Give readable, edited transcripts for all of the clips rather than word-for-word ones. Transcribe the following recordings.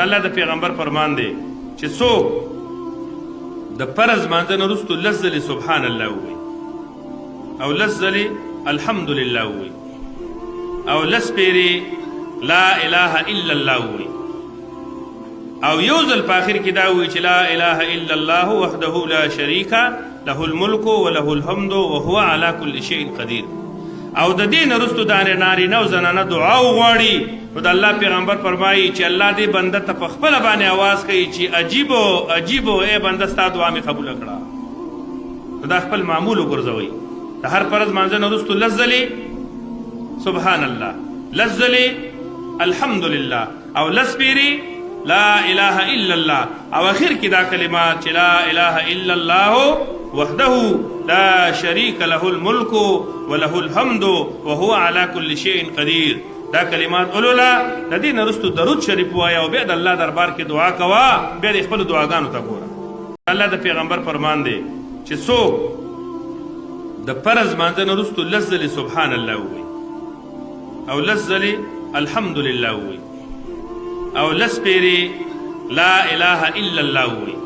الله د پیغمبر فرمان دی چې څوک د فرض مانځه نه وروستو لس ځلې سبحان الله ووایي او لس ځلې الحمدلله ووایي او لس پیرې لا اله الا الله ووایي او یو ځل په آخر کې دا ووایي چې لا اله الا الله وحده لا شریک له الملک وله الحمد وهو على كل شيء قدیر او د دې نه وروستو د نارینه او زنانه دعا وغواړي نو د الله پیغمبر فرمایي چې الله دې بنده ته په خپله باندې اواز کوي چې عجیبو عجیبو ای بنده ستا دعا مې قبوله کړه نو دا خپل معمول وګرځوئ د هر فرض مانځه نه وروستو لس ځلې سبحان الله لس ځلې الحمدلله او لس پیرې لا اله الا الله او اخر کې دا کلمات چې لا اله الا الله وحده لا شريك له الملك وله الحمد وهو على كل شيء قدير دا کلمات اولولا د دې نه وروستو درود شریف وایه او بیا د الله دربار کې دعا کوه بیا د خپلو دعاګانو ته ګوره الله د پیغمبر فرمان دی چې څوک د فرض مانځه نه وروستو لس ځلې سبحان الله ووایي او لس ځلې الحمدلله ووایي او لس پیرې لا اله الا الله ووایي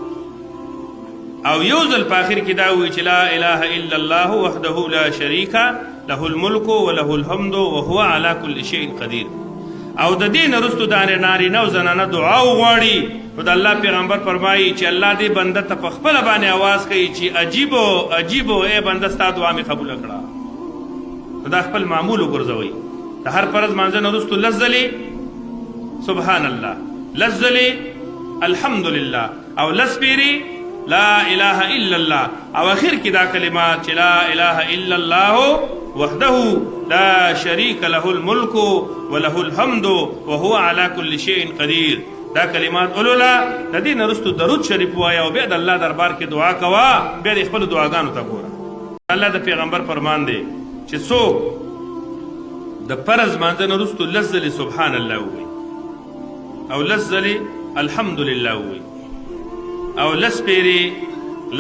او یو ځل په آخر کې دا ووایي چې لا اله الا الله وحده لا شریک له الملک وله الحمد وهو على كل شيء قدیر او د دې نه وروستو د نارینه او زنانه دعا وغواړي نو د الله پیغمبر فرمایي چې الله دې بنده ته په خپله باندې اواز کوي چې عجیبو عجیبو ای بنده ستا دعا مې قبوله کړه نو دا خپل معمول وګرځوئ د هر فرض مانځه نه وروستو لس ځلې سبحان الله لس ځلې الحمدلله او لس پیرې لا اله الا الله او اخر کې دا کلمات چې لا اله الا الله وحده لا شريك له الملك وله الحمد وهو على كل شيء قدير دا کلمات اولولا د دې نه وروستو درود شریف وایه او بیا د الله دربار کې دعا کوه بیا د خپلو دعاګانو ته ګوره الله د پیغمبر فرمان دی چې څوک د فرض مانځه نه وروستو لس ځلې سبحان الله ووایي او لس ځلې الحمدلله ووایي او لس پیرې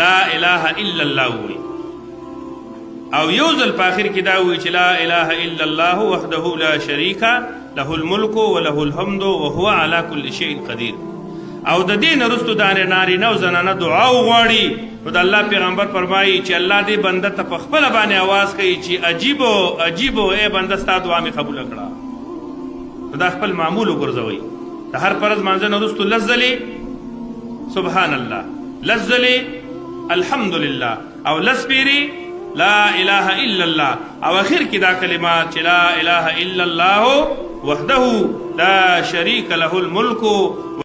لا اله الا الله ووایي او یو ځل په آخر کې دا ووایي چې لا اله الا الله وحده لا شریک له الملک وله الحمد وهو على كل شيء قدیر او د دې نه وروستو د نارینه او زنانه دعا وغواړي نو د الله پیغمبر فرمایي چې الله دې بنده ته په خپله باندې اواز کوي چې عجیبو عجیبو ای بنده ستا دعا مې قبوله کړه نو دا خپل معمول وګرځوئ د هر فرض مانځه نه وروستو لس ځلې سبحان الله لس ځلې الحمدلله او لس پیرې لا اله الا الله او اخر کې دا کلمات چې لا اله الا الله وحده لا شريك له الملك